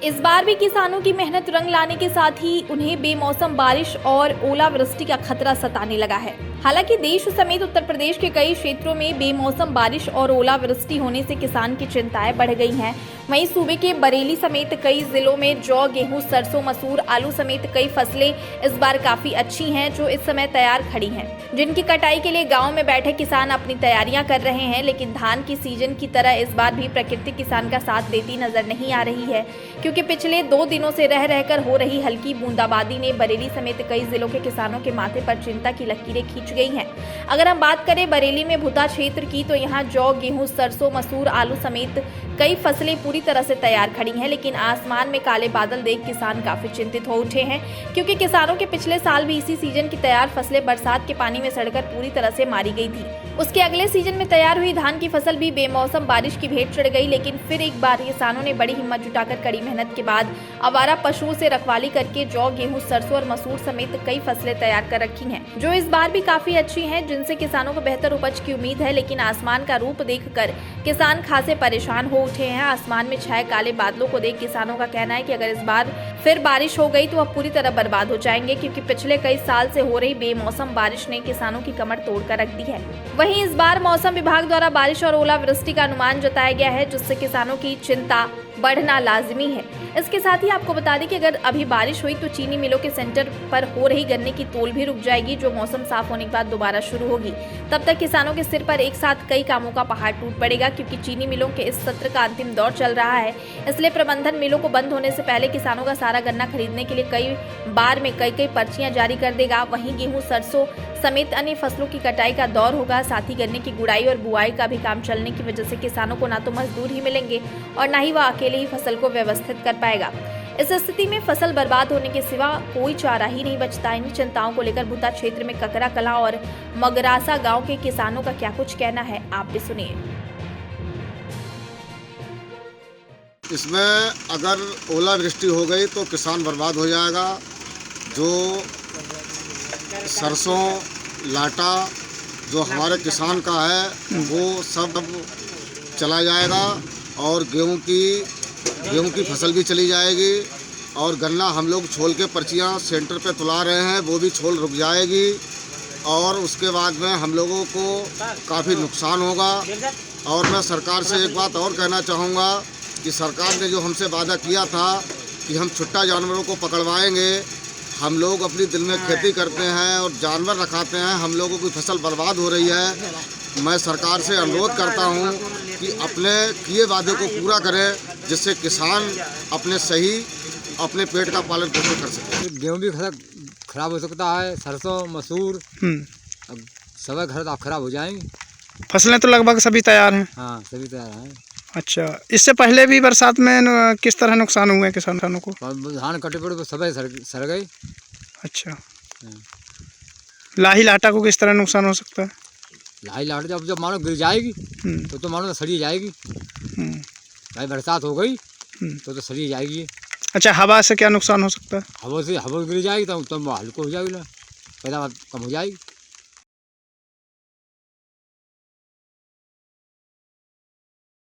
इस बार भी किसानों की मेहनत रंग लाने के साथ ही उन्हें बेमौसम बारिश और ओलावृष्टि का खतरा सताने लगा है। हालांकि देश समेत उत्तर प्रदेश के कई क्षेत्रों में बेमौसम बारिश और ओलावृष्टि होने से किसान की चिंताएं बढ़ गई हैं। वहीं सूबे के बरेली समेत कई जिलों में जौ, गेहूं, सरसों, मसूर, आलू समेत कई फसलें इस बार काफी अच्छी हैं, जो इस समय तैयार खड़ी हैं, जिनकी कटाई के लिए गाँव में बैठे किसान अपनी तैयारियां कर रहे हैं। लेकिन धान की सीजन की तरह इस बार भी प्रकृति किसान का साथ देती नजर नहीं आ रही है, क्योंकि पिछले 2 दिनों से रह रहकर हो रही हल्की बूंदाबांदी ने बरेली समेत कई जिलों के किसानों के माथे पर चिंता की लकीरें खींच गई हैं। अगर हम बात करें बरेली में भुता क्षेत्र की, तो यहाँ जौ, गेहूं, सरसों, मसूर, आलू समेत कई फसलें पूरी तरह से तैयार खड़ी हैं। लेकिन आसमान में काले बादल देख किसान काफी चिंतित हो उठे हैं, क्योंकि किसानों के पिछले साल भी इसी सीजन की तैयार फसलें बरसात के पानी में सड़कर पूरी तरह से मारी गई थी। उसके अगले सीजन में तैयार हुई धान की फसल भी बेमौसम बारिश की भेंट चढ़ गई। लेकिन फिर एक बार किसानों ने बड़ी हिम्मत जुटाकर कड़ी मेहनत के बाद आवारा पशुओं से रखवाली करके जौ, गेहूं, सरसों और मसूर समेत कई फसलें तैयार कर रखी हैं, जो इस बार भी काफी अच्छी हैं, जिनसे किसानों को बेहतर उपज की उम्मीद है। लेकिन आसमान का रूप देखकर किसान खासे परेशान हो उठे हैं। आसमान में छाए काले बादलों को देख किसानों का कहना है कि अगर इस बार फिर बारिश हो गई तो वह पूरी तरह बर्बाद हो जाएंगे, क्योंकि पिछले कई साल से हो रही बेमौसम बारिश ने किसानों की कमर तोड़कर रख दी है। वहीं इस बार मौसम विभाग द्वारा बारिश और ओलावृष्टि का अनुमान जताया गया है, जिससे किसानों की चिंता बढ़ना लाजिमी है। इसके साथ ही आपको बता दें कि अगर अभी बारिश हुई तो चीनी मिलों के सेंटर पर हो रही गन्ने की तोल भी रुक जाएगी, जो मौसम साफ होने के बाद दोबारा शुरू होगी। तब तक किसानों के सिर पर एक साथ कई कामों का पहाड़ टूट पड़ेगा, क्योंकि चीनी मिलों के इस सत्र का अंतिम दौर चल रहा है। इसलिए प्रबंधन मिलों को बंद होने से पहले किसानों का सारा गन्ना खरीदने के लिए कई बार में कई पर्चियां जारी कर देगा। वहीं गेहूं, सरसों समेत अन्य फसलों की कटाई का दौर होगा। साथ ही गन्ने की गुड़ाई और बुआई का भी काम चलने की वजह से किसानों को ना तो मजदूर ही मिलेंगे और ना ही वह अकेले ही फसल को व्यवस्थित कर पाएगा। इस स्थिति में फसल बर्बाद होने के सिवा कोई चारा ही नहीं बचता। इन चिंताओं को लेकर भुता क्षेत्र में ककरा कला और मगरासा गांव के किसानों का क्या कुछ कहना है, आप भी सुनिए। इसमें अगर ओलावृष्टि हो गई तो किसान बर्बाद हो जाएगा। जो सरसों, लाटा जो हमारे किसान का है वो सब चला जाएगा, और गेहूं की फसल भी चली जाएगी, और गन्ना हम लोग छोल के पर्चियां सेंटर पे तुला रहे हैं, वो भी छोल रुक जाएगी। और उसके बाद में हम लोगों को काफ़ी नुकसान होगा। और मैं सरकार से एक बात और कहना चाहूँगा कि सरकार ने जो हमसे वादा किया था कि हम छुट्टा जानवरों को पकड़वाएंगे, हम लोग अपनी दिल में खेती करते हैं और जानवर रखाते हैं, हम लोगों की फसल बर्बाद हो रही है। मैं सरकार से अनुरोध करता हूं कि अपने किए वादे को पूरा करें, जिससे किसान अपने पेट का पालन पोषण कर सके। गेहूँ भी खराब हो सकता है, सरसों, मसूर सब घर खराब हो जाएंगे। फसलें तो लगभग सभी तैयार हैं। हाँ, सभी तैयार हैं। अच्छा, इससे पहले भी बरसात में किस तरह नुकसान हुए किसानों को? धान कटे पड़े सब सड़ गए। अच्छा, लाही लाटा को किस तरह नुकसान हो सकता है? लाही लाट जब मानो गिर जाएगी तो मानो सड़ी जाएगी। भाई बरसात हो गई तो सड़ी जाएगी। अच्छा, हवा से क्या नुकसान हो सकता है? हवा गिर जाएगी तो हल्को हो जाएगी, पैदावार कम हो जाएगी।